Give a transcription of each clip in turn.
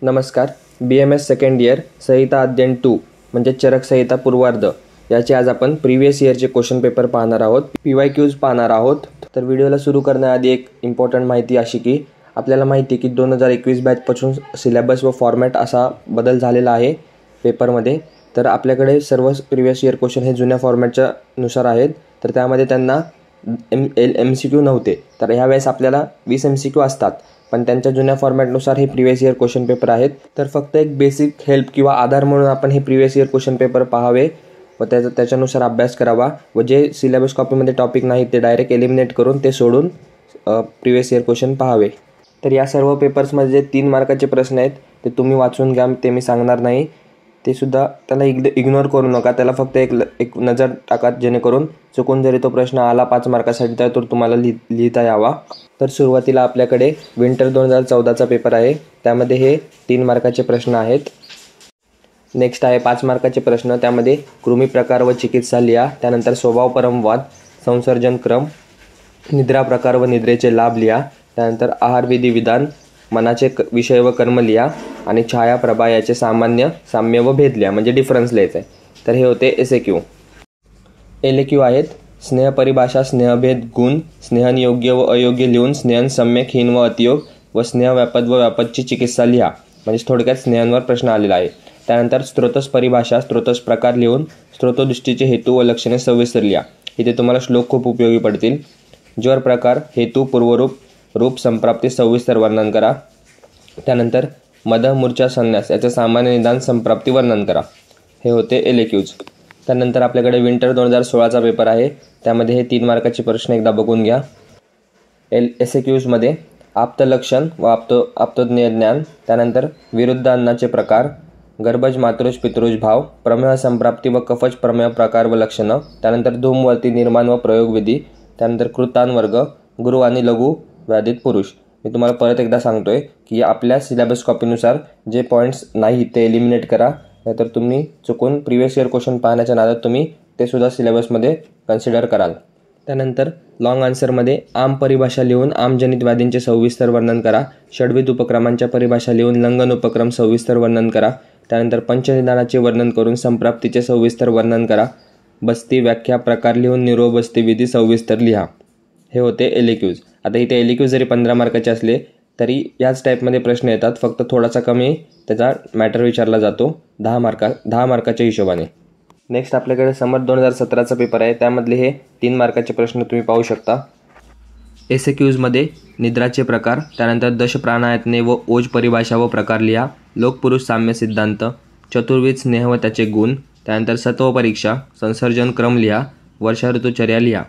नमस्कार. BMS second year संहिता अध्ययन 2 म्हणजे चरक संहिता पूर्वार्ध याचे आज आपण प्रीवियस इयरचे क्वेश्चन पेपर पाहणार आहोत, PYQs पाहणार आहोत. तर व्हिडिओला सुरू करण्याआधी एक इम्पॉर्टंट माहिती अशी की आपल्याला माहिती आहे की 2021 बॅचपासून सिलेबस व फॉर्मॅट असा बदल झालेला आहे पेपरमध्ये. तर आपल्याकडे सर्व प्रीवियस इयर क्वेश्चन हे जुन्या फॉर्मॅटच्या नुसार आहेत. तर त्यामध्ये त्यांना MCQ नव्हते. तर ह्यावेळेस आपल्याला 20 MCQ असतात, पण त्यांच्या जुन्या फॉर्मॅटनुसार हे प्रीवियस इयर क्वेश्चन पेपर आहेत. तर फक्त एक बेसिक हेल्प किंवा आधार म्हणून आपण हे प्रीवियस इयर क्वेश्चन पेपर पाहावे व त्याच्यानुसार अभ्यास करावा व जे सिलेबस कॉपीमध्ये टॉपिक नाही ते डायरेक्ट एलिमिनेट करून ते सोडून प्रीवियस इयर क्वेश्चन पाहावे. तर या सर्व पेपर्समध्ये जे 3 मार्काचे प्रश्न आहेत ते तुम्ही वाचून घ्या, ते मी सांगणार नाही. ते सुद्धा त्याला इग्नोर करू नका, त्याला फक्त एक नजर टाका, जेणेकरून चुकून जरी तो प्रश्न आला 5 मार्कासाठी तर तुम्हाला लिहिता यावा. तर सुरुवातीला आपल्याकडे विंटर 2014चा पेपर आहे, त्यामध्ये हे 3 मार्काचे प्रश्न आहेत. नेक्स्ट आहे 5 मार्काचे प्रश्न, त्यामध्ये कृमी प्रकार व चिकित्सा लिहा. त्यानंतर स्वभाव परमवाद, संसर्जन क्रम, निद्रा प्रकार व निद्रेचे लाभ लिहा. त्यानंतर आहारविधी विधान, मनाचे विषय व कर्म लिहा आणि छाया प्रभा याचे साम्य व भेद लिहा, म्हणजे डिफरन्स लिहायचा आहे. तर हे होते SAQ. LAQ आहेत स्नेह परिभाषा, स्नेहभेद, गुण, स्नेहन योग्य व अयोग्य लिहून स्नेहन सम्यक, हीन व अतियोग व स्नेह व्यापद व व्यापदची चिकित्सा लिहा, म्हणजे थोडक्यात स्नेहांवर प्रश्न आलेला आहे. त्यानंतर स्त्रोतस परिभाषा, स्त्रोतस प्रकार लिहून स्त्रोतदृष्टीचे हेतू व लक्षणे सविस्तर लिहा. इथे तुम्हाला श्लोक खूप उपयोगी पडतील. ज्वर प्रकार, हेतू, पूर्वरूप, रूप, संप्राप्ती सविस्तर वर्णन करा. त्यानंतर मद, मूर्छा, संन्यास याचे सामान्य निदान, संप्राप्ती वर्णन करा. हे होते LAQs. त्यानंतर आपल्याकडे विंटर 2016चा पेपर आहे, त्यामध्ये हे 3 मार्काचे प्रश्न एकदा बघून घ्या. SAQsमध्ये आप्तलक्षण व आप्तज्ञ ज्ञान, त्यानंतर विरुद्ध अन्नाचे प्रकार, गर्भज, मातृज, पितृज भाव, प्रमेह संप्राप्ती व कफज प्रमेह प्रकार व लक्षणं, त्यानंतर धूमवर्ती निर्माण व प्रयोगविधी, त्यानंतर कृतान वर्ग, गुरु आणि लघु व्याधित पुरुष. मी तुम्हाला परत एकदा सांगतोय की आपल्या सिलेबस कॉपीनुसार जे पॉईंट्स नाही ते एलिमिनेट करा, नाहीतर तुम्ही चुकून प्रीवियस इयर क्वेश्चन पाहण्याच्या नादात तुम्ही ते सुद्धा सिलेबसमध्ये कन्सिडर कराल. त्यानंतर लॉंग आन्सरमध्ये आम परिभाषा लिहून आमजनित व्याधींचे सविस्तर वर्णन करा. षड्विध उपक्रमांच्या परिभाषा लिहून लंघन उपक्रम सविस्तर वर्णन करा. त्यानंतर पंचनिदानाचे वर्णन करून संप्राप्तीचे सविस्तर वर्णन करा. बस्ती व्याख्या प्रकार लिहून निरोबस्ती विधी सविस्तर लिहा. हे होते LAQs. आता इथे LAQs जरी 15 मार्काचे असले तरी याच टाईपमध्ये प्रश्न येतात, फक्त थोडासा कमी त्याचा मॅटर विचारला जातो 10 मार्काच्या हिशोबाने. नेक्स्ट आपल्याकडे समर 2017चा पेपर आहे, त्यामधले हे 3 मार्काचे प्रश्न तुम्ही पाहू शकता. SAQsमध्ये निद्राचे प्रकार, त्यानंतर दश प्राणायतने व ओज परिभाषा व प्रकार लिहा. लोकपुरुष साम्य सिद्धांत, चतुर्विध स्नेह व त्याचे गुण, त्यानंतर सत्व परीक्षा, संसर्जन क्रम लिहा, वर्षा ऋतुचर्या लिहा.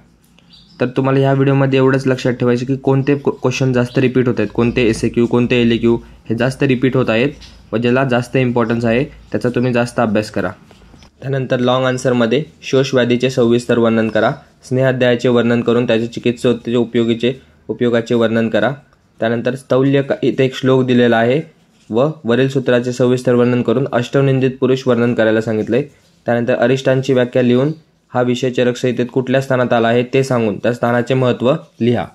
तर तुम्हाला ह्या व्हिडिओमध्ये एवढंच लक्षात ठेवायचं की कोणते क्वेश्चन जास्त रिपीट होत आहेत, कोणते SAQ कोणते LAQ हे जास्त रिपीट होत आहेत व ज्याला जास्त इम्पॉर्टन्स आहे त्याचा तुम्ही जास्त अभ्यास करा. त्यानंतर लॉंग आन्सरमध्ये शोषव्याधीचे सविस्तर वर्णन करा. स्नेहाध्यायाचे वर्णन करून त्याचे चिकित्सेचे उपयोगाचे वर्णन करा. त्यानंतर स्थौल्य इथे एक श्लोक दिलेला आहे व वरील सूत्राचे सविस्तर वर्णन करून अष्टनिंदित पुरुष वर्णन करायला सांगितले. त्यानंतर अरिष्टांची व्याख्या लिहून हा विषय चरक संहितेत कुठल्या स्थानात आला आहे ते सांगून त्या स्थानाचे महत्त्व लिहा.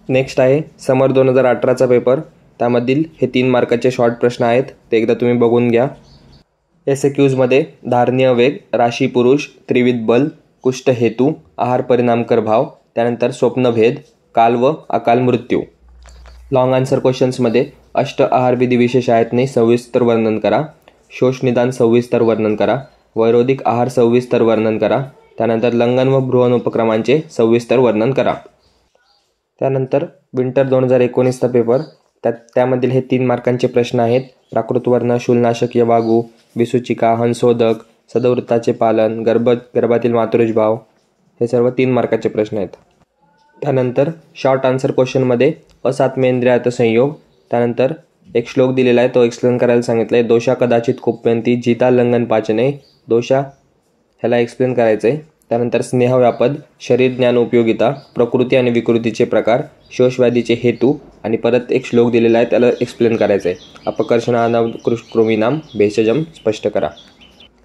नेक्स्ट आहे समर 2018चा पेपर, त्यामधील हे 3 मार्काचे शॉर्ट प्रश्न आहेत, ते एकदा तुम्ही बघून घ्या. SAQsमध्ये धारणीय वेग, राशी पुरुष, त्रिविध बल, कुष्ठ हेतू, आहार परिणामकर भाव, त्यानंतर स्वप्नभेद, काल व अकाल मृत्यू. लॉंग आन्सर क्वेश्चन्समध्ये अष्ट आहारविधी विशेष आयतने सविस्तर वर्णन करा. शोषनिदान सविस्तर वर्णन करा. वैरोधिक आहार सविस्तर वर्णन करा. त्यानंतर लंघन व भ्रूण उपक्रमांचे सविस्तर वर्णन करा. त्यानंतर विंटर 2019चा पेपर, त्यामधील हे 3 मार्कांचे प्रश्न आहेत. प्राकृतवर्ण, शूलनाशक वागू, विसूचिका, हंसोदक, सदवृत्ताचे पालन, गर्भातील मातृजभाव, हे सर्व 3 मार्काचे प्रश्न आहेत. त्यानंतर शॉर्ट आन्सर क्वेश्चनमध्ये असात्मेंद्रियात संयोग, त्यानंतर एक श्लोक दिलेला आहे तो एक्सप्लेन करायला सांगितलं आहे. दोषा कदाचित कुप्यंती जिता लंघन पाचने, दोषा ह्याला एक्सप्लेन करायचं आहे. त्यानंतर स्नेहव्यापद, शरीर ज्ञान उपयोगिता, प्रकृती आणि विकृतीचे प्रकार, शोषव्याधीचे हेतू आणि परत एक श्लोक दिलेला आहे त्याला एक्सप्लेन करायचं आहे. अपकर्षणानव कृमीनाम भेषजम स्पष्ट करा.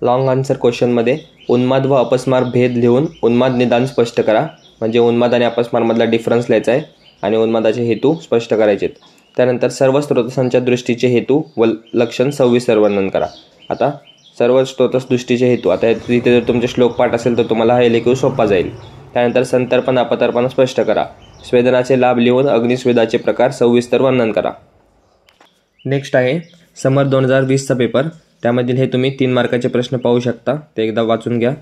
लॉंग आन्सर क्वेश्चनमध्ये उन्माद व अपस्मार भेद लिहून उन्माद निदान स्पष्ट करा, म्हणजे उन्माद आणि अपस्मारमधला डिफरन्स लिहायचा आहे आणि उन्मादाचे हेतू स्पष्ट करायचे आहेत. त्यानंतर सर्व स्रोतसांच्या दृष्टीचे हेतू व लक्षण सविस्तर वर्णन करा. आता सर्व स्रोतस दृष्टीचे हेतू, आता इथे जर तुमचे श्लोकपाठ असेल तर तुम्हाला हा LQ सोपा जाईल. त्यानंतर संतर्पण अपतर्पण स्पष्ट करा. स्वेदनाचे लाभ लिहून अग्निस्वेदाचे प्रकार सविस्तर वर्णन करा. नेक्स्ट आहे समर 2020चा पेपर. त्यामधील हे तुम्ही 3 मार्काचे प्रश्न पाहू शकता, ते एकदा वाचून घ्या.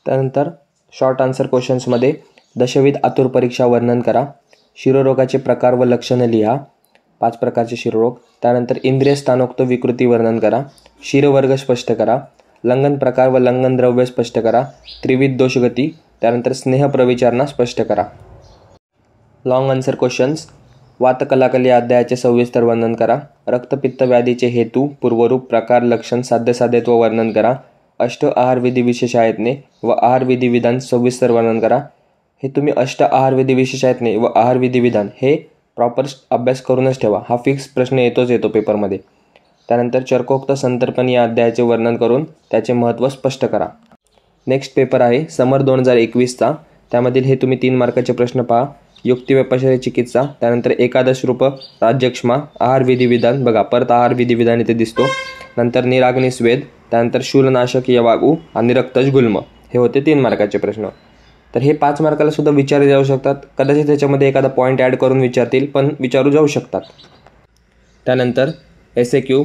त्यानंतर शॉर्ट आन्सर क्वेश्चन्समध्ये दशविध आतुर परीक्षा वर्णन करा. शिरोरोगाचे प्रकार व लक्षणं लिहा. 5 प्रकारचे शिरोरोग. त्यानंतर इंद्रिय स्थानोक्त विकृती वर्णन करा. शिरवर्ग स्पष्ट करा. लंघन प्रकार व लंघन द्रव्य स्पष्ट करा. त्रिविध दोषगती. त्यानंतर स्नेह प्रविचारणा स्पष्ट करा. Long answer questions. वातकलाकल या अध्यायाचे सविस्तर वर्णन करा. रक्तपित्त व्याधीचे हेतू, पूर्वरूप, प्रकार, लक्षण, साध्यसाध्यत्व वर्णन करा. अष्ट आहार विधी विशेषायतने व आहार विधी विधान सविस्तर वर्णन करा. हे तुम्ही अष्ट आहार विधी विशेषायतने व आहार विधी विधान हे प्रॉपर अभ्यास करूनच ठेवा. हा फिक्स प्रश्न येतो पेपरमध्ये. त्यानंतर चर्कोक्त संतर्पण या अध्यायाचे वर्णन करून त्याचे महत्त्व स्पष्ट करा. नेक्स्ट पेपर आहे समर 2021चा. त्यामधील हे तुम्ही 3 मार्काचे प्रश्न पहा. युक्ती व्यपचय चिकित्सा. त्यानंतर एकादश रूप राज्यक्षमा. आहार विधी विधान. बघा परत आहार विधी विधान इथे दिसतो. नंतर निराग्नी स्वेद. त्यानंतर शूलनाशक यवागू आणि रक्तज गुल्म. हे होते 3 मार्काचे प्रश्न. तर हे 5 मार्काला सुद्धा विचारले जाऊ शकतात. कदाचित त्याच्यामध्ये एखादा पॉईंट ॲड करून विचारतील, पण विचारू जाऊ शकतात. त्यानंतर SAQ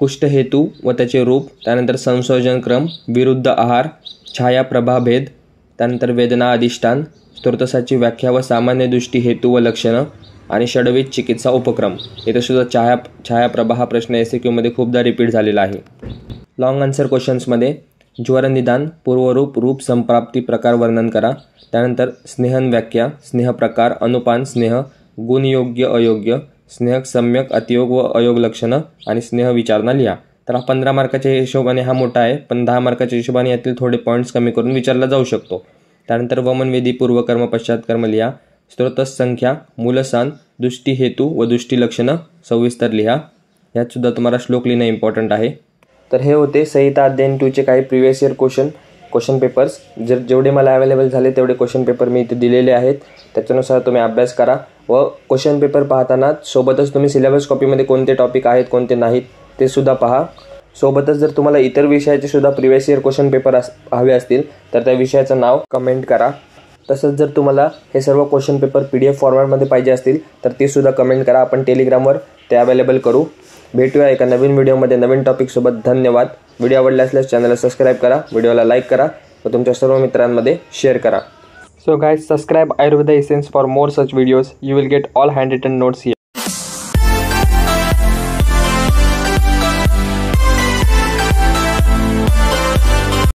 कुष्ठ हेतू व त्याचे रूप. त्यानंतर संशोधन क्रम, विरुद्ध आहार, छाया प्रभाभेद. त्यानंतर वेदना अधिष्ठान, स्त्रोतसाची व्याख्या व सामान्य दृष्टी हेतू व लक्षणं आणि षडविध चिकित्सा उपक्रम. इथे सुद्धा छायाप्रभा हा प्रश्न SAQमध्ये खूपदा रिपीट झालेला आहे. लॉंग आन्सर क्वेश्चन्समध्ये ज्वरनिदान, पूर्वरूप, रूप, संप्राप्ती, प्रकार वर्णन करा. त्यानंतर स्नेहन व्याख्या, स्नेह प्रकार, अनुपान स्नेह, गुणयोग्य अयोग्य, स्नेह सम्यक, अतियोग व अयोग लक्षणं आणि स्नेह विचारणा लिहा. तर हा 15 मार्काच्या हिशोबाने हा मोठा आहे, पण 10 मार्काच्या हिशोबाने यातील थोडे पॉईंट्स कमी करून विचारला जाऊ शकतो. त्यानंतर वमनविधी, पूर्वकर्म, पश्चातकर्म लिहा. स्त्रोतस संख्या, मूलस्थान, दृष्टी हेतू व दृष्टी लक्षणं सविस्तर लिहा. यात सुद्धा तुम्हाला श्लोक लिहिणं इम्पॉर्टंट आहे. तर हे होते संहिता अध्ययन 2चे काही प्रिव्हियस इयर क्वेश्चन पेपर्स. जेवढे मला अवेलेबल झाले तेवढे क्वेश्चन पेपर मी इथे दिलेले आहेत. त्याच्यानुसार तुम्ही अभ्यास करा व क्वेश्चन पेपर पाहताना सोबतच तुम्ही सिलेबस कॉपीमध्ये कोणते टॉपिक आहेत कोणते नाहीत ते सुद्धा पहा. सोबतच जर तुम्हाला इतर विषयाचे सुद्धा प्रिव्हियस इयर क्वेश्चन पेपर हवे असतील तर त्या विषयाचं नाव कमेंट करा. तसंच जर तुम्हाला हे सर्व क्वेश्चन पेपर PDF फॉर्मॅटमध्ये पाहिजे असतील तर ते सुद्धा कमेंट करा. आपण टेलिग्रामवर ते अवेलेबल करू. भेटूया एका नवीन व्हिडिओमध्ये नवीन टॉपिकसोबत. धन्यवाद. व्हिडिओ आवडला असल्यास चॅनलला सबस्क्राईब करा, व्हिडिओला लाईक करा व तुमच्या सर्व मित्रांमध्ये शेअर करा. So guys, subscribe Ayurveda Essence for more such videos. You will get all handwritten notes here.